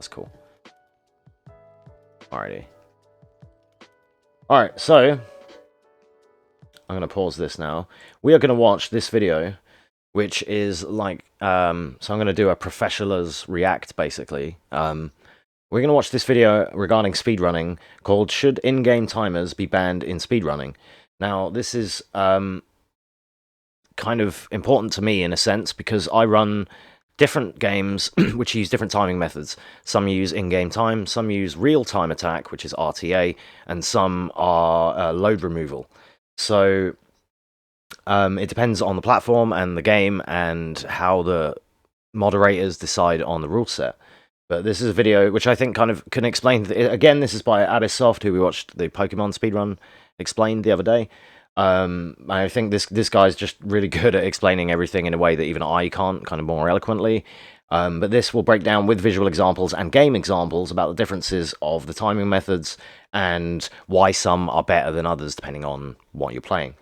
That's cool. Alrighty. Alright, so I'm going to pause this now. We are going to watch this video, which is like, so I'm going to do a professional's react, basically. We're going to watch this video regarding speedrunning called Should In-Game Timers Be Banned in Speedrunning? Now, this is kind of important to me in a sense because I run different games which use different timing methods. Some use in-game time, some use real-time attack, which is RTA, and some are load removal. So it depends on the platform and the game and how the moderators decide on the rule set. But this is a video which I think kind of can explain. Again, this is by Abysssoft, who we watched the Pokemon speedrun explained the other day. I think this guy's just really good at explaining everything in a way that even I can't, kind of more eloquently. But this will break down with visual examples and game examples about the differences of the timing methods and why some are better than others depending on what you're playing.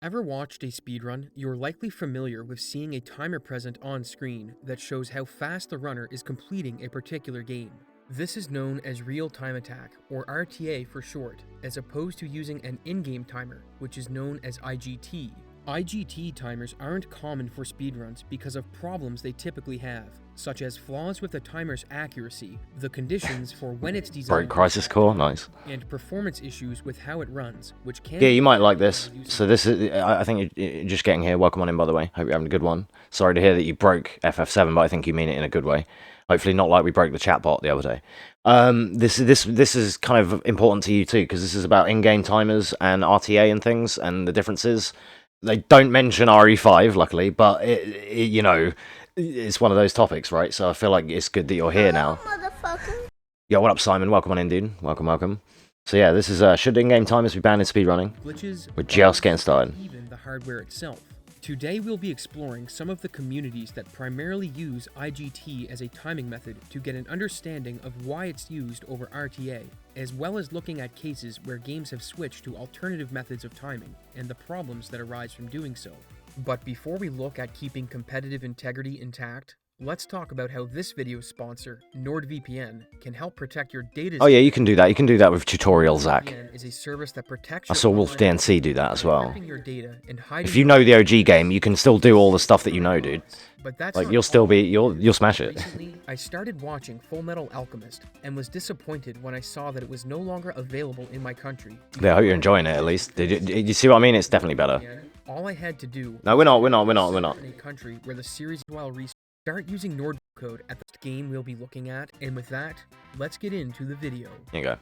Ever watched a speedrun? You're likely familiar with seeing a timer present on screen that shows how fast the runner is completing a particular game. This is known as real-time attack, or RTA for short, as opposed to using an in-game timer, which is known as IGT. IGT timers aren't common for speedruns because of problems they typically have, such as flaws with the timer's accuracy, the conditions for when it's designed, Broke Crisis Core, nice, and performance issues with how it runs, which can... Yeah, you might like this. So this is, I think you're just getting here. Welcome on in, by the way. Hope you're having a good one. Sorry to hear that you broke FF7, but I think you mean it in a good way. Hopefully not like we broke the chatbot the other day. This is kind of important to you too, because this is about in-game timers and RTA and things, and the differences. They don't mention RE5, luckily, but you know, it's one of those topics, right? So I feel like it's good that you're here now. Motherfucker. Yo, what up, Simon? Welcome on in, dude. Welcome. So yeah, this is Should In-Game Timers Be Banned in Speedrunning? Glitches, We're just getting started. Even the hardware itself. Today we'll be exploring some of the communities that primarily use IGT as a timing method to get an understanding of why it's used over RTA, as well as looking at cases where games have switched to alternative methods of timing and the problems that arise from doing so. But before we look at keeping competitive integrity intact, let's talk about how this video's sponsor, NordVPN, can help protect your data. Oh yeah, you can do that. You can do that with tutorials, Zach. NordVPN is a service that protects I saw Wolf DNC do that as well. your data and hiding If you know the OG game, you can still do all the stuff that you know, dude. But that's Like not you'll still all. be, you'll smash it. Recently, I started watching Full Metal Alchemist and was disappointed when I saw that it was no longer available in my country. Yeah, I hope you're enjoying it at least. Did you see what I mean? It's definitely better. All I had to do. No, we're not. In a country where the series while start using Nord code at the game we'll be looking at, and with that, let's get into the video. Here you go.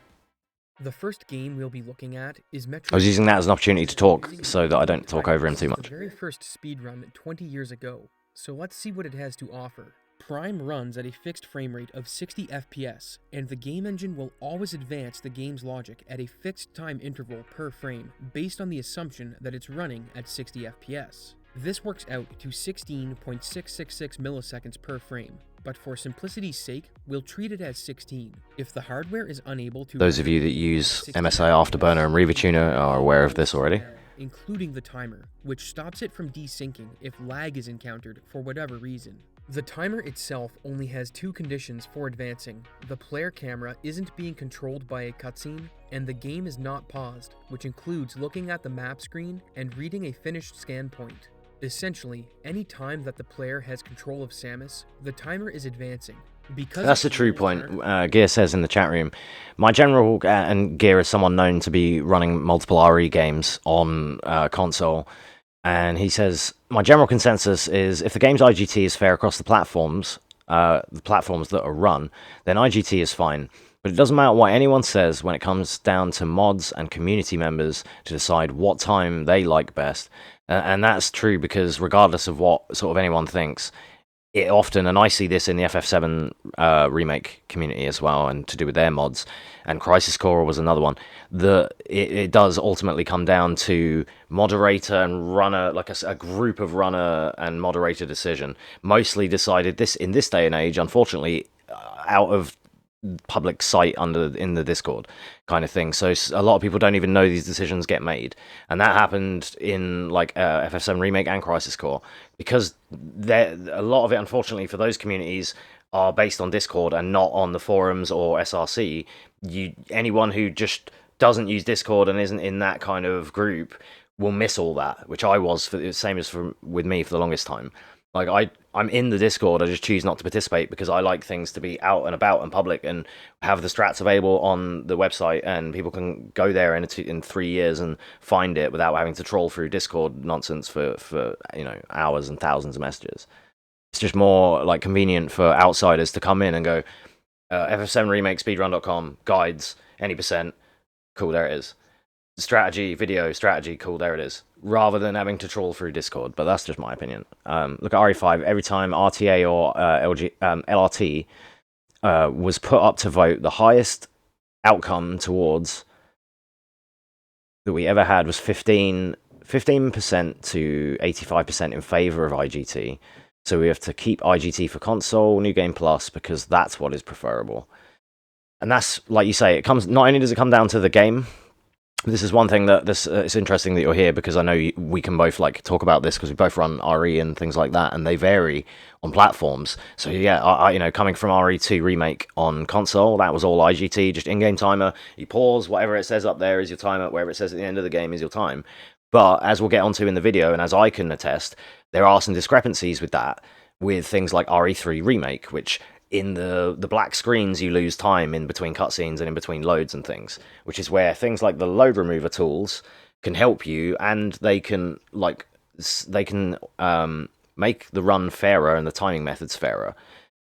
The first game we'll be looking at is Metro. I was using that as an opportunity to talk so that I don't talk over him too much. The very first speedrun 20 years ago, so let's see what it has to offer. Prime runs at a fixed frame rate of 60 FPS, and the game engine will always advance the game's logic at a fixed time interval per frame, based on the assumption that it's running at 60 FPS. This works out to 16.666 milliseconds per frame, but for simplicity's sake, we'll treat it as 16. If the hardware is unable to... Those of you that use MSI Afterburner and Reaver Tuner are aware of this already. Including the timer, which stops it from desyncing if lag is encountered for whatever reason. The timer itself only has two conditions for advancing. The player camera isn't being controlled by a cutscene, and the game is not paused, which includes looking at the map screen and reading a finished scan point. Essentially, any time that the player has control of Samus, the timer is advancing. Because that's the true point. Gear says in the chat room, my general, and Gear is someone known to be running multiple RE games on console, and he says, my general consensus is if the game's IGT is fair across the platforms that are run, then IGT is fine. But it doesn't matter what anyone says when it comes down to mods and community members to decide what time they like best. And that's true because regardless of what sort of anyone thinks, it often, and I see this in the FF7 remake community as well, and to do with their mods, and Crisis Core was another one, it does ultimately come down to moderator and runner, like a group of runner and moderator decision, mostly decided in this day and age, unfortunately, out of public sight in the Discord kind of thing. So a lot of people don't even know these decisions get made, and that happened in like FF7 remake and Crisis Core because a lot of it, unfortunately, for those communities are based on Discord and not on the forums or SRC, anyone who just doesn't use Discord and isn't in that kind of group will miss all that, which I was for the same as with me for the longest time. Like I'm in the Discord, I just choose not to participate because I like things to be out and about and public and have the strats available on the website, and people can go there in 3 years and find it without having to troll through Discord nonsense for hours and thousands of messages. It's just more like convenient for outsiders to come in and go, FF7 remake speedrun.com guides any percent, cool, there it is. Strategy video, strategy, cool, there it is, rather than having to troll through Discord. But that's just my opinion. Look at RE5. Every time RTA or LRT was put up to vote, the highest outcome towards that we ever had was 15% to 85% in favor of IGT. So we have to keep IGT for console, New Game Plus, because that's what is preferable. And that's, like you say, it comes, not only does it come down to the game. This is one thing that it's interesting that you're here, because I know we can both like talk about this because we both run RE and things like that, and they vary on platforms. So yeah, coming from RE2 remake on console, that was all IGT, just in-game timer. You pause, whatever it says up there is your timer, wherever it says at the end of the game is your time. But as we'll get onto in the video, and as I can attest, there are some discrepancies with that, with things like RE3 remake, which in the black screens you lose time in between cutscenes and in between loads and things, which is where things like the load remover tools can help you, and they can make the run fairer and the timing methods fairer,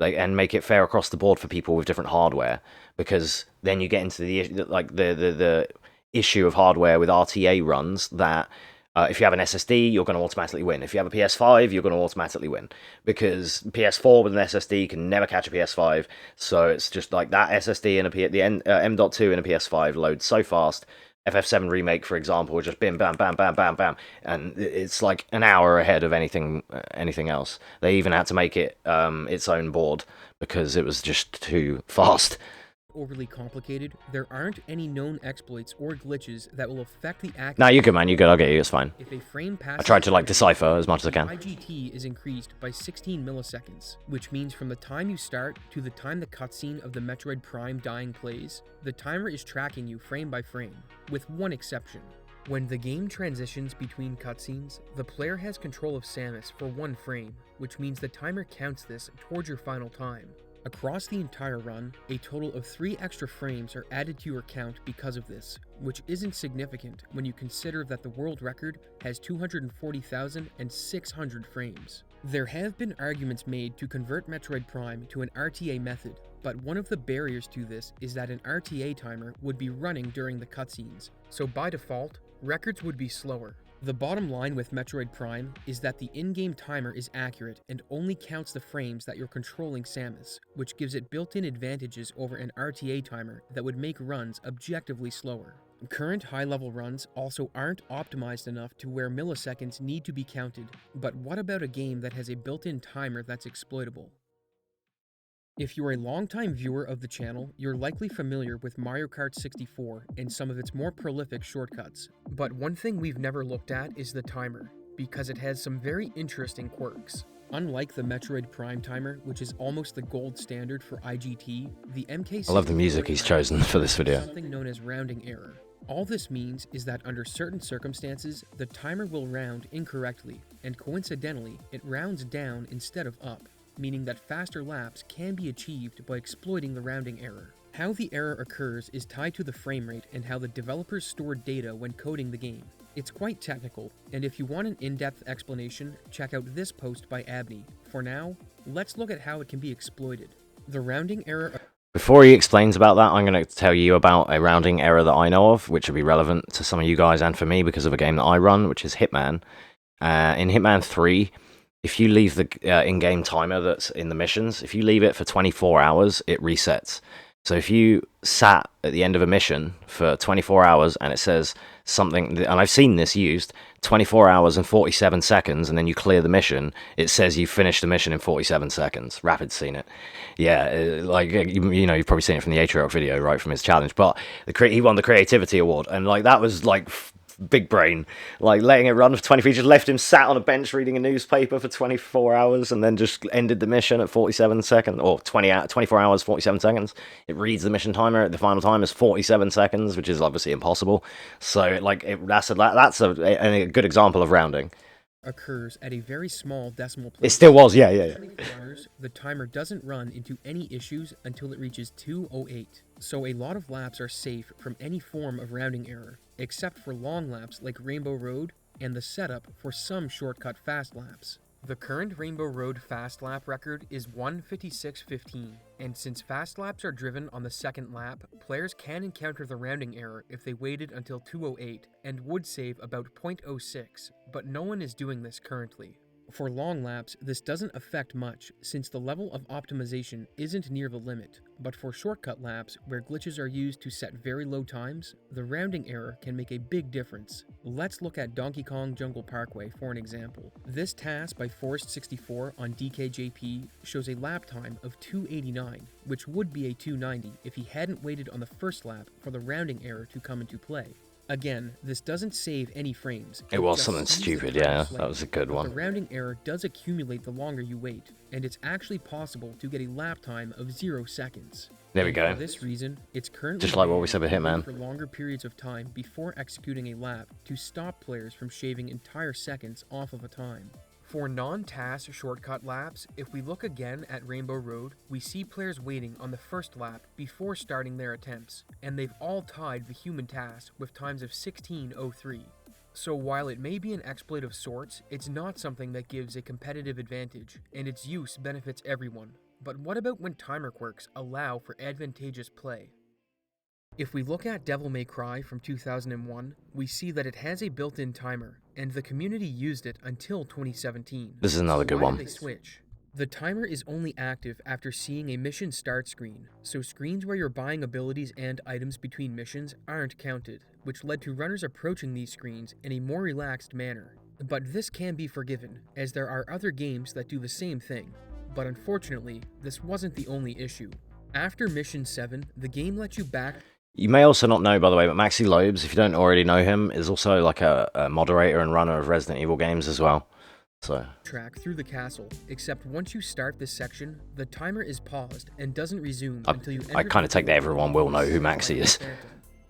and make it fair across the board for people with different hardware, because then you get into the issue of hardware with RTA runs that if you have an SSD, you're going to automatically win. If you have a PS5, you're going to automatically win, because PS4 with an SSD can never catch a PS5. So it's just like that SSD and the M.2 in a PS5 loads so fast. FF7 remake, for example, just bam, bam, bam, bam, bam, bam, and it's like an hour ahead of anything else. They even had to make it its own board because it was just too fast. Overly complicated, there aren't any known exploits or glitches that will affect the accuracy. Nah, you're good, man. You're good. I'll get you. It's fine. If a frame passes, I tried to decipher as much as I can. IGT is increased by 16 milliseconds, which means from the time you start to the time the cutscene of the Metroid Prime dying plays, the timer is tracking you frame by frame, with one exception. When the game transitions between cutscenes, the player has control of Samus for 1 frame, which means the timer counts this towards your final time. Across the entire run, a total of 3 extra frames are added to your count because of this, which isn't significant when you consider that the world record has 240,600 frames. There have been arguments made to convert Metroid Prime to an RTA method, but one of the barriers to this is that an RTA timer would be running during the cutscenes, so by default, records would be slower. The bottom line with Metroid Prime is that the in-game timer is accurate and only counts the frames that you're controlling Samus, which gives it built-in advantages over an RTA timer that would make runs objectively slower. Current high-level runs also aren't optimized enough to where milliseconds need to be counted, but what about a game that has a built-in timer that's exploitable? If you're a longtime viewer of the channel, you're likely familiar with Mario Kart 64 and some of its more prolific shortcuts. But one thing we've never looked at is the timer, because it has some very interesting quirks. Unlike the Metroid Prime timer, which is almost the gold standard for IGT, the MK64 I love the music he's chosen for this video. Something known as rounding error. All this means is that under certain circumstances, the timer will round incorrectly, and coincidentally, it rounds down instead of up, meaning that faster laps can be achieved by exploiting the rounding error. How the error occurs is tied to the frame rate and how the developers store data when coding the game. It's quite technical, and if you want an in-depth explanation, check out this post by Abney. For now, let's look at how it can be exploited. The rounding error... Before he explains about that, I'm going to tell you about a rounding error that I know of, which would be relevant to some of you guys and for me because of a game that I run, which is Hitman. In Hitman 3... if you leave the in-game timer that's in the missions, if you leave it for 24 hours, it resets. So if you sat at the end of a mission for 24 hours and it says something, and I've seen this used, 24 hours and 47 seconds, and then you clear the mission, it says you finished the mission in 47 seconds. Rapid's seen it. Yeah, like, you've probably seen it from the Atriarch video, right, from his challenge, but he won the creativity award, and like that was like big brain, like letting it run for 23. Just left him sat on a bench reading a newspaper for 24 hours, and then just ended the mission at 47 seconds, or 24 hours 47 seconds. It reads the mission timer. The final time is 47 seconds, which is obviously impossible. So like that's a good example of rounding. Occurs at a very small decimal It place. still was, yeah. The timer doesn't run into any issues until it reaches 2:08, so a lot of laps are safe from any form of rounding error, except for long laps like Rainbow Road and the setup for some shortcut fast laps. The current Rainbow Road fast lap record is 1:56.15, and since fast laps are driven on the second lap, players can encounter the rounding error if they waited until 2:08 and would save about 0.06, but no one is doing this currently. For long laps, this doesn't affect much since the level of optimization isn't near the limit, but for shortcut laps where glitches are used to set very low times, the rounding error can make a big difference. Let's look at Donkey Kong Jungle Parkway for an example. This task by Forest64 on DKJP shows a lap time of 2:89, which would be a 2:90 if he hadn't waited on the first lap for the rounding error to come into play. Again, this doesn't save any frames. It was something stupid, yeah. That was a good one. The rounding error does accumulate the longer you wait, and it's actually possible to get a lap time of 0 seconds. There we go. For this reason, it's currently just like what we said with Hitman. For longer periods of time before executing a lap to stop players from shaving entire seconds off of a time. For non-task shortcut laps, if we look again at Rainbow Road, we see players waiting on the first lap before starting their attempts, and they've all tied the human task with times of 16:03. So while it may be an exploit of sorts, it's not something that gives a competitive advantage, and its use benefits everyone. But what about when timer quirks allow for advantageous play? If we look at Devil May Cry from 2001, we see that it has a built-in timer, and the community used it until 2017. This is another good one. Why did they switch? The timer is only active after seeing a mission start screen, so screens where you're buying abilities and items between missions aren't counted, which led to runners approaching these screens in a more relaxed manner. But this can be forgiven, as there are other games that do the same thing. But unfortunately, this wasn't the only issue. After Mission 7, the game let you back. You may also not know, by the way, but Maxi Lobes, if you don't already know him, is also like a moderator and runner of Resident Evil games as well. So Track through the castle, except once you start this section, the timer is paused and doesn't resume until you enter. I kind of take that everyone will know who Maxi is.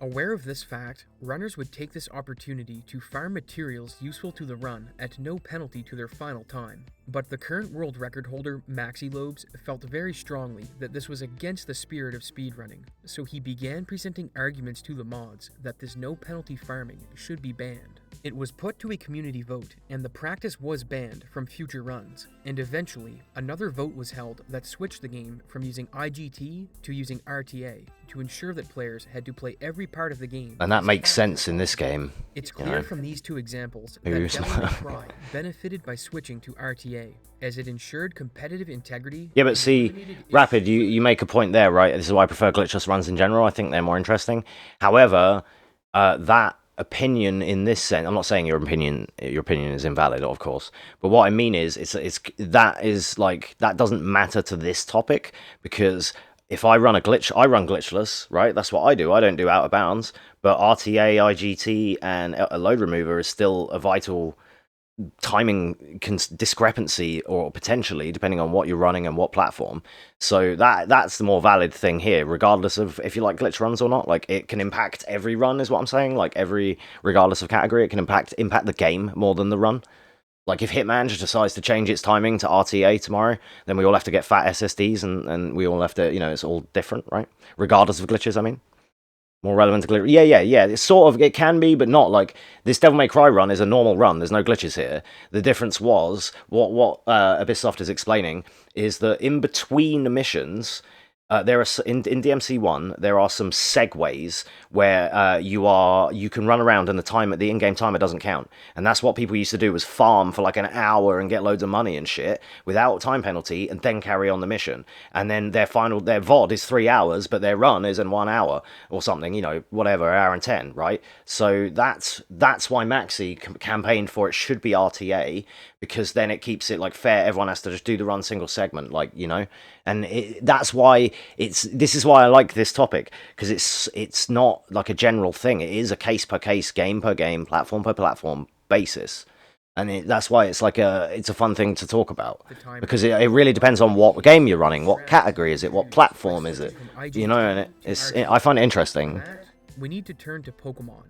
Aware of this fact, runners would take this opportunity to farm materials useful to the run at no penalty to their final time. But the current world record holder, Maxi Lobes, felt very strongly that this was against the spirit of speedrunning, so he began presenting arguments to the mods that this no penalty farming should be banned. It was put to a community vote, and the practice was banned from future runs, and eventually, another vote was held that switched the game from using IGT to using RTA to ensure that players had to play every part of the game. And that makes sense in this game. It's clear from these two examples that Devil May Cry benefited by switching to RTA, as it ensured competitive integrity. Yeah, but see, Rapid, you make a point there, right? This is why I prefer glitchless runs in general. I think they're more interesting. However, that opinion in this sense, I'm not saying your opinion is invalid, of course, but what I mean is that doesn't matter to this topic, because if I run I run glitchless, right? That's what I do. I don't do out of bounds, but RTA, IGT, and a load remover is still a vital timing discrepancy, or potentially, depending on what you're running and what platform. So that's the more valid thing here, regardless of if you like glitch runs or not. Like, it can impact every run, is what I'm saying. Like, regardless of category, it can impact the game more than the run. Like, if Hitman just decides to change its timing to RTA tomorrow, then we all have to get fat SSDs, and we all have to, it's all different, right? Regardless of glitches, I mean. More relevant to glitch. Yeah. It's sort of, it can be, but not. Like, this Devil May Cry run is a normal run. There's no glitches here. The difference was, what Abysssoft is explaining, is that in between the missions, there are in DMC1 there are some segues where you can run around and the in-game timer doesn't count, and that's what people used to do, was farm for like an hour and get loads of money and shit without time penalty, and then carry on the mission. And then their VOD is 3 hours, but their run is in 1 hour or something, whatever, hour and 10, right? So that's why Maxi campaigned for it should be RTA, because then it keeps it like fair. Everyone has to just do the run single segment, like, you know, and that's why this is why I like this topic, because it's not like a general thing. It is a case per case, game per game, platform per platform basis, and that's why it's like it's a fun thing to talk about, because it really depends on what game you're running, what category is it, what platform is it, you know, and I find it interesting. We need to turn to Pokemon.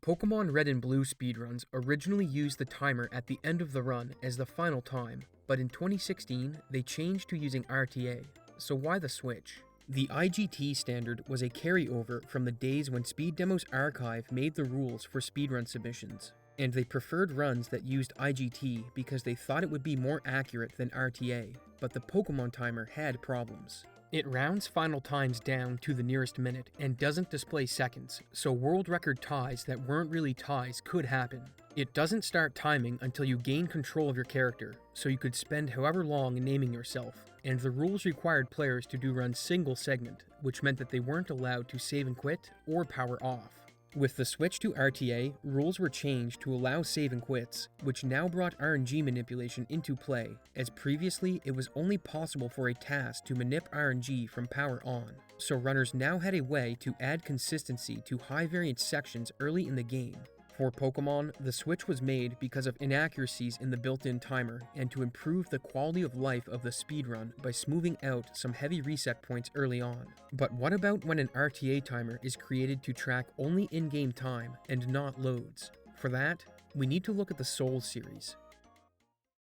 Pokemon Red and Blue speedruns originally used the timer at the end of the run as the final time, but in 2016 they changed to using RTA. So why the switch? The IGT standard was a carryover from the days when Speed Demo's archive made the rules for speedrun submissions, and they preferred runs that used IGT because they thought it would be more accurate than RTA, but the Pokemon timer had problems. It rounds final times down to the nearest minute and doesn't display seconds, so world record ties that weren't really ties could happen. It doesn't start timing until you gain control of your character, so you could spend however long naming yourself, and the rules required players to do run single segment, which meant that they weren't allowed to save and quit or power off. With the switch to RTA, rules were changed to allow save and quits, which now brought RNG manipulation into play, as previously it was only possible for a task to manip RNG from power on. So runners now had a way to add consistency to high variance sections early in the game. For Pokemon, the switch was made because of inaccuracies in the built-in timer and to improve the quality of life of the speedrun by smoothing out some heavy reset points early on. But what about when an RTA timer is created to track only in-game time and not loads? For that, we need to look at the Soul series.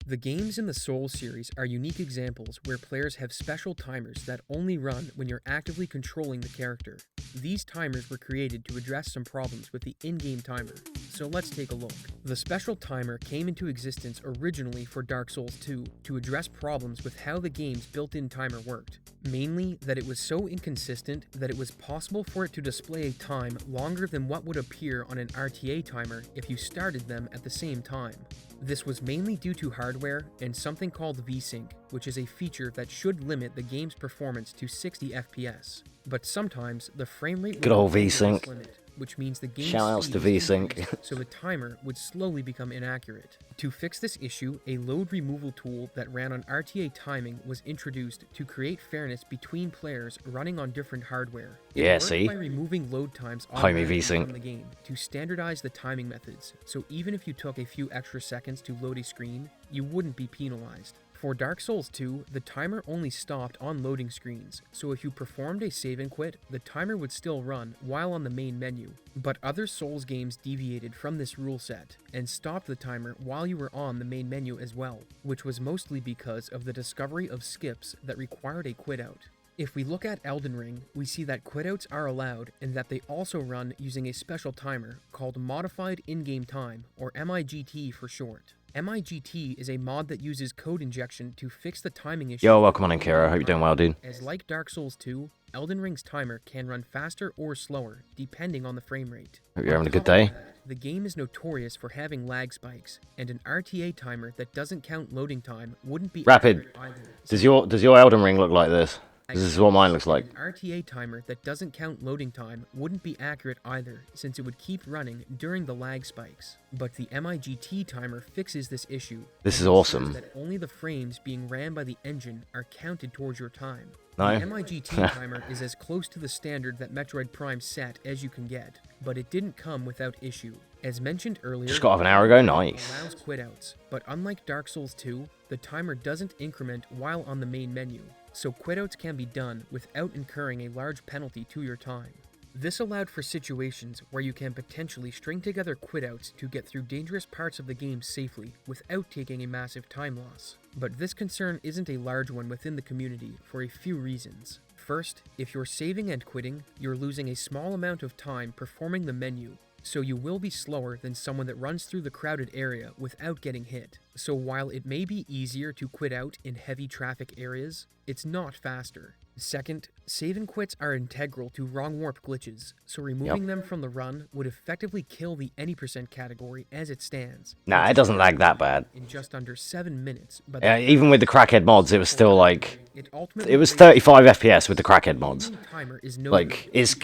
The games in the Soul series are unique examples where players have special timers that only run when you're actively controlling the character. These timers were created to address some problems with the in-game timer, so let's take a look. The special timer came into existence originally for Dark Souls 2 to address problems with how the game's built-in timer worked. Mainly that it was so inconsistent that it was possible for it to display a time longer than what would appear on an RTA timer if you started them at the same time. This was mainly due to hardware and something called VSync, which is a feature that should limit the game's performance to 60 FPS. But sometimes the frame rate Good old VSync. limit, which means the game's Shoutouts to speed VSync. increased, so the timer would slowly become inaccurate. To fix this issue, a load removal tool that ran on RTA timing was introduced to create fairness between players running on different hardware. Yeah, see? By removing load times Homie automatically VSync. from the game to standardize the timing methods, so even if you took a few extra seconds to load a screen, you wouldn't be penalized. For Dark Souls 2, the timer only stopped on loading screens, so if you performed a save and quit, the timer would still run while on the main menu. But other Souls games deviated from this rule set, and stopped the timer while you were on the main menu as well, which was mostly because of the discovery of skips that required a quit out. If we look at Elden Ring, we see that quitouts are allowed and that they also run using a special timer called Modified In-Game Time, or MIGT for short. MIGT is a mod that uses code injection to fix the timing issue. Yo, welcome on in, Kira. Hope you're doing well, dude. As like Dark Souls 2, Elden Ring's timer can run faster or slower, depending on the frame rate. Hope you're having a good day. The game is notorious for having lag spikes, and an RTA timer that doesn't count loading time wouldn't be Rapid. accurate either. Does your Elden Ring look like this? This is what mine looks like. An RTA timer that doesn't count loading time wouldn't be accurate either, since it would keep running during the lag spikes. But the MIGT timer fixes this issue. This is awesome. That only the frames being ran by the engine are counted towards your time. No? The MIGT timer is as close to the standard that Metroid Prime set as you can get, but it didn't come without issue. As mentioned earlier, Just got off an hour ago, nice. Allows quitouts, but unlike Dark Souls 2, the timer doesn't increment while on the main menu, so quitouts can be done without incurring a large penalty to your time. This allowed for situations where you can potentially string together quitouts to get through dangerous parts of the game safely without taking a massive time loss. But this concern isn't a large one within the community for a few reasons. First, if you're saving and quitting, you're losing a small amount of time performing the menu, so you will be slower than someone that runs through the crowded area without getting hit. So while it may be easier to quit out in heavy traffic areas, it's not faster. Second, save and quits are integral to wrong warp glitches, so removing them from the run would effectively kill the any % category as it stands. Nah, it doesn't lag that bad. In just under 7 minutes. But Even with the crackhead mods, it was still like... it It was 35 FPS with the crackhead mods. timer is no Like, it's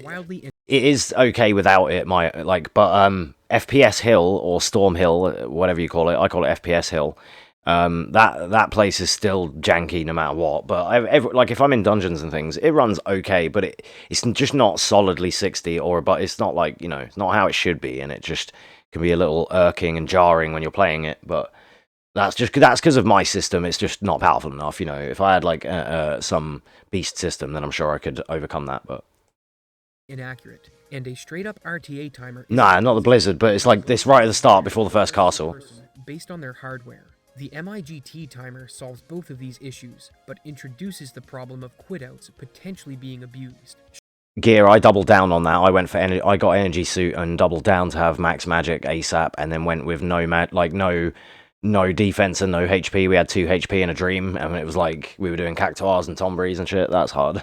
wildly it is okay without it. But FPS Hill or Storm Hill, whatever you call it, I call it FPS Hill. That place is still janky no matter what. But like if I'm in dungeons and things, it runs okay, but it's just not solidly 60 but it's not like it's not how it should be, and it just can be a little irking and jarring when you're playing it. But that's because of my system. It's just not powerful enough. If I had like some beast system, then I'm sure I could overcome that. But inaccurate, and a straight-up RTA timer nah, not the Blizzard, but it's like this right at the start before the first castle. Based on their hardware. The MIGT timer solves both of these issues, but introduces the problem of quitouts potentially being abused. Gear, I doubled down on that. I went for I got energy suit and doubled down to have max magic ASAP, and then went with no defense and no HP. We had 2 HP in a dream, and it was like we were doing cactuars and tombrees and shit. That's hard.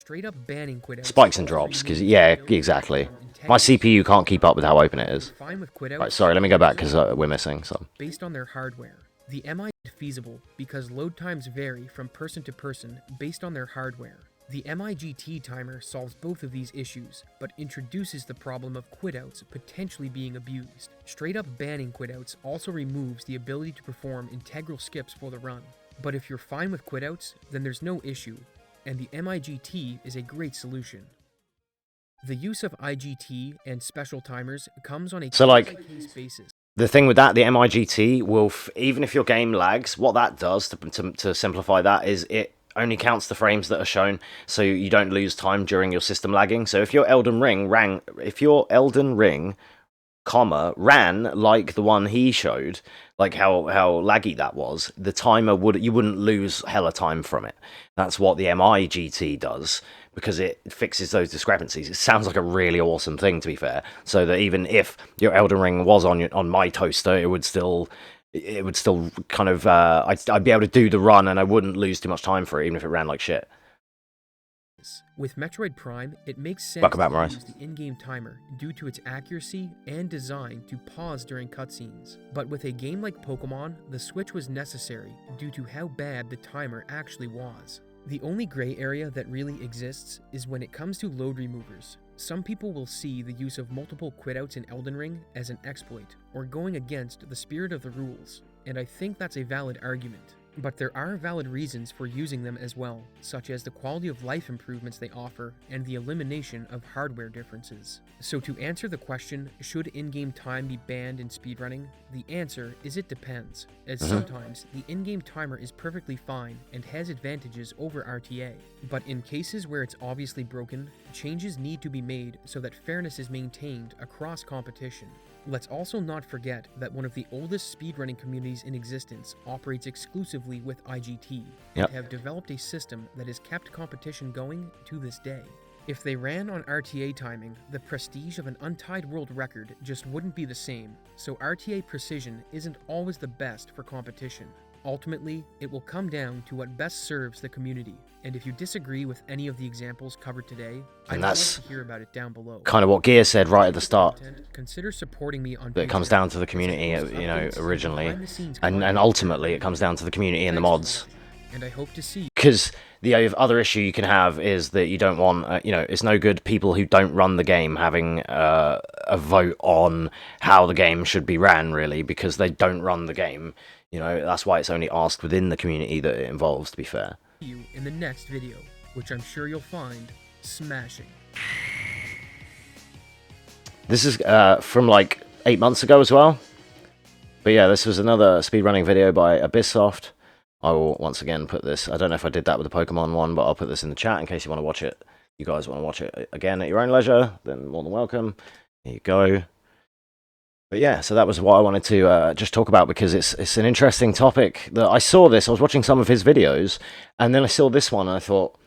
Straight up banning quitouts. Spikes and drops, because yeah, exactly. My CPU can't keep up with how open it is. Right, sorry, let me go back because we're missing some. Based on their hardware, the MI is feasible because load times vary from person to person based on their hardware. The MIGT timer solves both of these issues, but introduces the problem of quitouts potentially being abused. Straight up banning quitouts also removes the ability to perform integral skips for the run. But if you're fine with quitouts, then there's no issue, and the MIGT is a great solution. The use of IGT and special timers comes on a case-by-case basis. The thing with that, the MIGT will, even if your game lags, what that does to simplify that is it only counts the frames that are shown, so you don't lose time during your system lagging. So if your Elden Ring ran like the one he showed, like how laggy that was, the timer you wouldn't lose hella time from it. That's what the MIGT does, because it fixes those discrepancies. It sounds like a really awesome thing, to be fair. So that even if your Elden Ring was on my toaster, it would still kind of I'd be able to do the run, and I wouldn't lose too much time for it, even if it ran like shit. With Metroid Prime, it makes sense to use the in-game timer due to its accuracy and design to pause during cutscenes. But with a game like Pokemon, the switch was necessary due to how bad the timer actually was. The only gray area that really exists is when it comes to load removers. Some people will see the use of multiple quitouts in Elden Ring as an exploit, or going against the spirit of the rules, and I think that's a valid argument. But there are valid reasons for using them as well, such as the quality of life improvements they offer and the elimination of hardware differences. So to answer the question, should in-game time be banned in speedrunning, the answer is it depends, as sometimes the in-game timer is perfectly fine and has advantages over RTA. But in cases where it's obviously broken, changes need to be made so that fairness is maintained across competition. Let's also not forget that one of the oldest speedrunning communities in existence operates exclusively with IGT, and have developed a system that has kept competition going to this day. If they ran on RTA timing, the prestige of an untied world record just wouldn't be the same, so RTA precision isn't always the best for competition. Ultimately, it will come down to what best serves the community, and if you disagree with any of the examples covered today, I'd love to hear about it down below. Kind of what Gear said right at the start. Consider supporting me on It comes down to the community, originally, and ultimately it comes down to the community and the mods. And I hope to see. Because the other issue you can have is that you don't want, it's no good people who don't run the game having a vote on how the game should be ran, really, because they don't run the game. That's why it's only asked within the community that it involves, to be fair. You in the next video, which I'm sure you'll find smashing. This is from like 8 months ago as well. But yeah, this was another speedrunning video by Abysssoft. I will once again put this, I don't know if I did that with the Pokemon one, but I'll put this in the chat in case you want to watch it. You guys want to watch it again at your own leisure, then more than welcome. Here you go. But yeah, so that was what I wanted to just talk about, because it's an interesting topic. That I saw this, I was watching some of his videos, and then I saw this one, and I thought,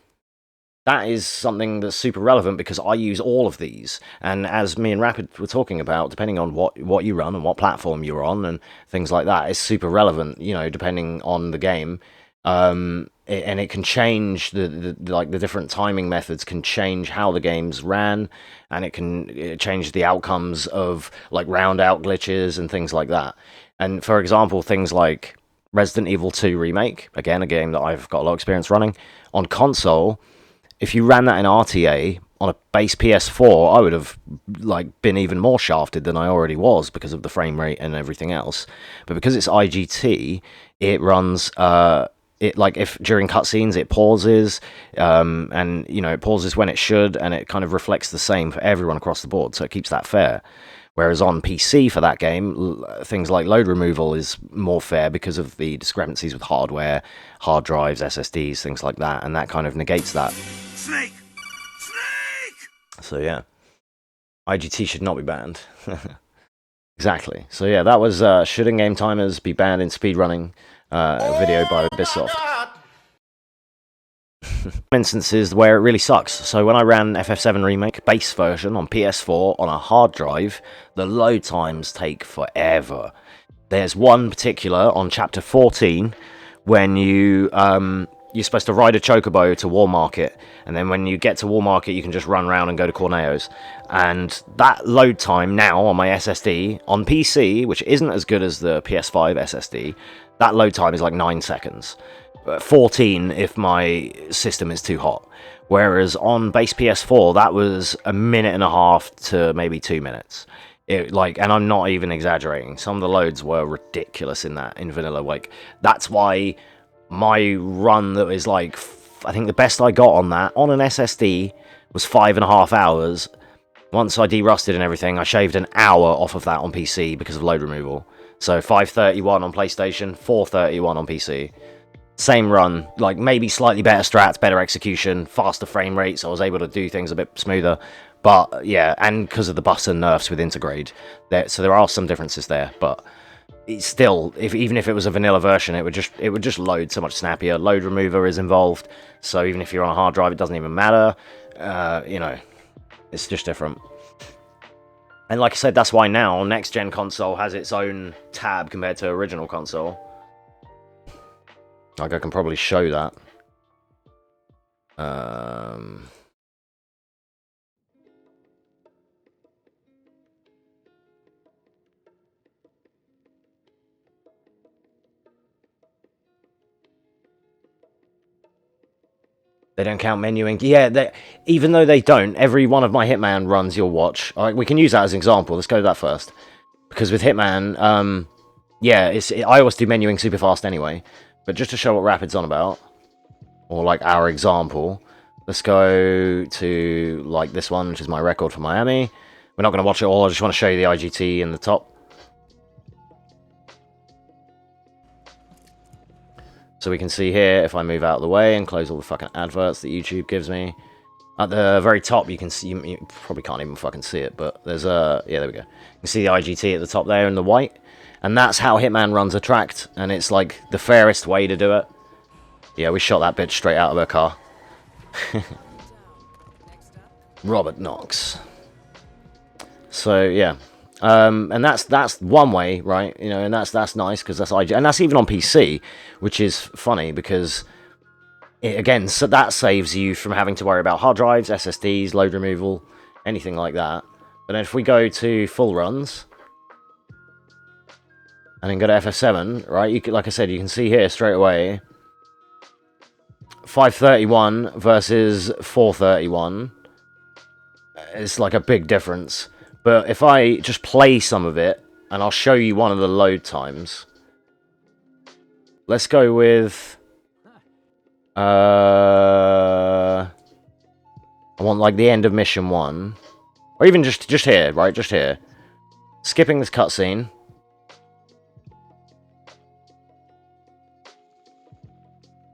that is something that's super relevant, because I use all of these. And as me and Rapid were talking about, depending on what you run and what platform you're on and things like that, it's super relevant, depending on the game. And it can change the different timing methods can change how the game's ran, and it can change the outcomes of like round out glitches and things like that. And for example, things like Resident Evil 2 Remake, again a game that I've got a lot of experience running on console. If you ran that in RTA, on a base PS4, I would have like been even more shafted than I already was because of the frame rate and everything else. But because it's IGT, it runs it like if during cutscenes it pauses, and you know it pauses when it should, and it kind of reflects the same for everyone across the board, so it keeps that fair. Whereas on PC for that game, things like load removal is more fair because of the discrepancies with hardware, hard drives, SSDs, things like that, and that kind of negates that. Snake! Snake! So yeah, IGT should not be banned. Exactly. So yeah, that was should in-game timers be banned in speedrunning? A video by Ubisoft. Instances where it really sucks. So when I ran FF7 Remake base version on PS4 on a hard drive, the load times take forever. There's one particular on chapter 14 when you're supposed to ride a chocobo to War Market, and then when you get to War Market you can just run around and go to Corneo's, and that load time now on my SSD on PC, which isn't as good as the PS5 SSD, that load time is like 9 seconds. 14 if my system is too hot. Whereas on base PS4, that was a minute and a half to maybe 2 minutes. And I'm not even exaggerating. Some of the loads were ridiculous in vanilla. Like, that's why my run that is like, I think the best I got on that, on an SSD, was 5.5 hours. Once I derusted and everything, I shaved an hour off of that on PC because of load removal. So 531 on PlayStation, 431 on PC. Same run, like maybe slightly better strats, better execution, faster frame rate, so I was able to do things a bit smoother. But yeah, and because of the button nerfs with Intergrade, so there are some differences there. But it's still, even if it was a vanilla version, it would just load so much snappier. Load remover is involved, so even if you're on a hard drive, it doesn't even matter. You know, it's just different. And like I said, that's why now next gen console has its own tab compared to original console. Like, I can probably show that. They don't count menuing. Yeah, even though they don't, every one of my Hitman runs you'll watch. All right, we can use that as an example. Let's go to that first. Because with Hitman, yeah, I always do menuing super fast anyway. But just to show what Rapid's on about, or like our example, let's go to like this one, which is my record for Miami. We're not going to watch it all, I just want to show you the IGT in the top. So we can see here, if I move out of the way and close all the fucking adverts that YouTube gives me, at the very top you can see, you probably can't even fucking see it, but there's a, yeah, there we go. You can see the IGT at the top there in the white, and that's how Hitman runs a tract, and it's like the fairest way to do it. Yeah, we shot that bitch straight out of her car. Robert Knox. So yeah, and that's one way, right? You know, and that's nice because that's IG, and that's even on PC, which is funny because again, so that saves you from having to worry about hard drives, SSDs, load removal, anything like that. But then if we go to full runs and then go to FF7, right? You can, like I said, you can see here straight away 531 versus 431. It's like a big difference. But if I just play some of it, and I'll show you one of the load times. Let's go with... I want like the end of mission 1. Or even just here, right? Just here. Skipping this cutscene.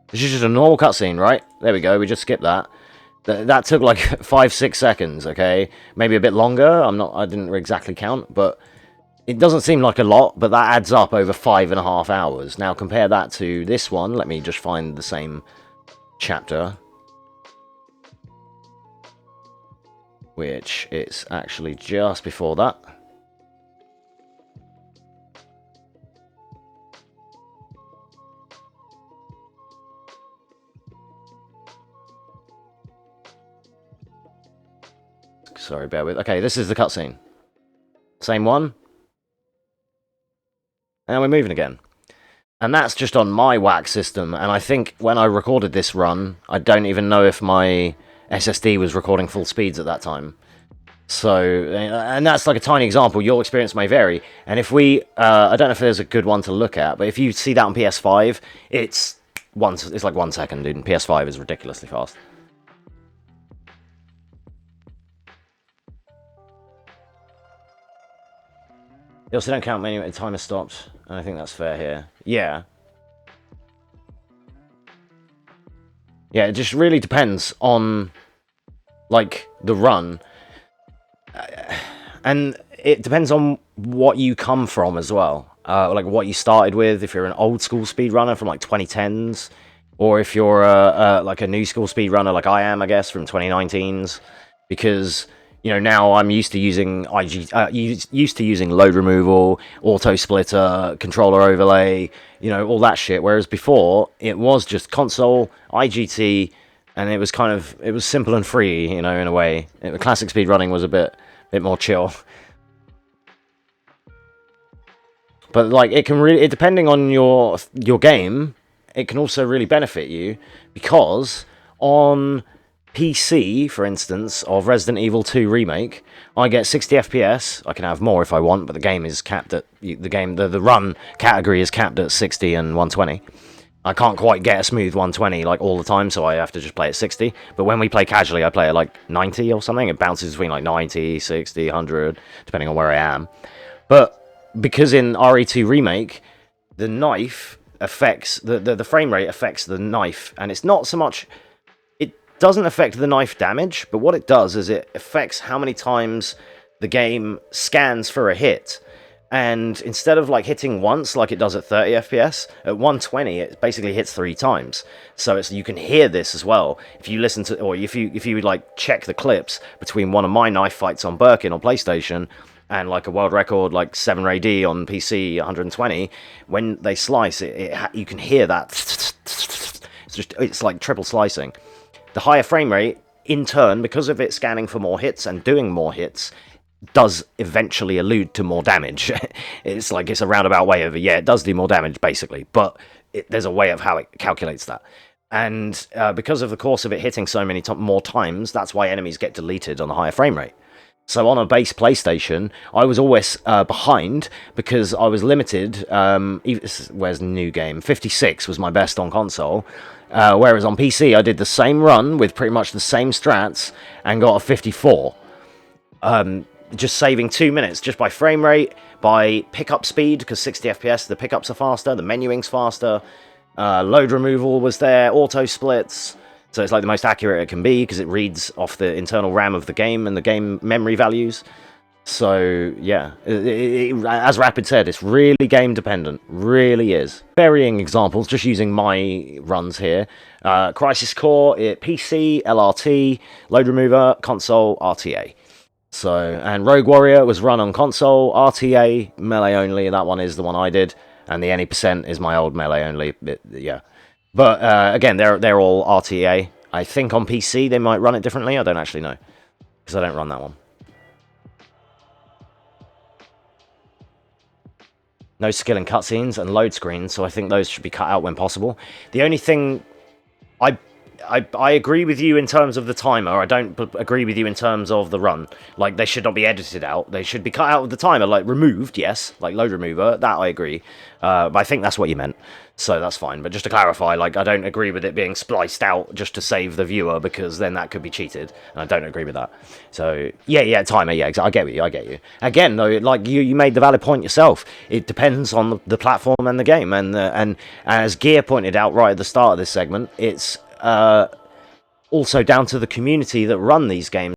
This is just a normal cutscene, right? There we go, we just skipped that. That took like 5-6 seconds, okay? Maybe a bit longer, I didn't exactly count, but it doesn't seem like a lot, but that adds up over 5.5 hours. Now compare that to this one, let me just find the same chapter. Which it's actually just before that. Sorry, bear with. Okay, this is the cutscene. Same one. And we're moving again. And that's just on my whack system. And I think when I recorded this run, I don't even know if my SSD was recording full speeds at that time. So, and that's like a tiny example. Your experience may vary. And if we, I don't know if there's a good one to look at, but if you see that on PS5, it's like 1 second, dude. And PS5 is ridiculously fast. They also don't count many when the timer stopped, and I think that's fair here. Yeah. Yeah, it just really depends on, like, the run. And it depends on what you come from as well. Like, what you started with, if you're an old school speedrunner from, like, 2010s, or if you're, like, a new school speedrunner like I am, I guess, from 2019s. Because, you know, now I'm used to using used to using load removal, auto splitter, controller overlay, you know, all that shit. Whereas before, it was just console, IGT, and it was kind of, it was simple and free, you know, in a way. The classic speedrunning was a bit more chill. But like, it can really, depending on your game, it can also really benefit you, because on PC, for instance, of Resident Evil 2 Remake, I get 60 FPS. I can have more if I want, but the game is capped at, the run category is capped at 60 and 120. I can't quite get a smooth 120 like all the time, so I have to just play at 60. But when we play casually, I play at like 90 or something. It bounces between like 90, 60, 100, depending on where I am. But because in RE2 Remake, the knife affects, the frame rate affects the knife, and it's not so much, it doesn't affect the knife damage, but what it does is it affects how many times the game scans for a hit. And instead of like hitting once like it does at 30 FPS, at 120 it basically hits 3 times. So it's, you can hear this as well if you listen to, or if you like check the clips between one of my knife fights on Birkin on PlayStation and like a world record like 7RAD on PC 120. When they slice it, you can hear that. It's like triple slicing. The higher frame rate, in turn, because of it scanning for more hits and doing more hits, does eventually allude to more damage. It's like, it's a roundabout way of, yeah, it does do more damage, basically, but there's a way of how it calculates that. And because of the course of it hitting so many more times, that's why enemies get deleted on a higher frame rate. So on a base PlayStation, I was always behind, because I was limited, where's the new game? 56 was my best on console, whereas on PC I did the same run with pretty much the same strats and got a 54. Just saving 2 minutes just by frame rate, by pickup speed, because 60 FPS, the pickups are faster, the menuing's faster, load removal was there, auto splits, so it's like the most accurate it can be, because it reads off the internal RAM of the game and the game memory values. So, yeah, as Rapid said, it's really game dependent, really is. Varying examples, just using my runs here. Crisis Core, PC, LRT, load remover, console, RTA. So, and Rogue Warrior was run on console, RTA, melee only, that one is the one I did, and the any percent is my old melee only, yeah. But, again, they're all RTA. I think on PC they might run it differently, I don't actually know, because I don't run that one. No skill in cutscenes and load screens, so I think those should be cut out when possible. The only thing, I agree with you in terms of the timer. I don't agree with you in terms of the run. Like, they should not be edited out. They should be cut out of the timer. Like, removed, yes. Like, load remover, that I agree. But I think that's what you meant. So that's fine. But just to clarify, like, I don't agree with it being spliced out just to save the viewer, because then that could be cheated. And I don't agree with that. So, yeah, timer, yeah, I get you. Again, though, like, you made the valid point yourself. It depends on the platform and the game. And as Gear pointed out right at the start of this segment, it's also down to the community that run these games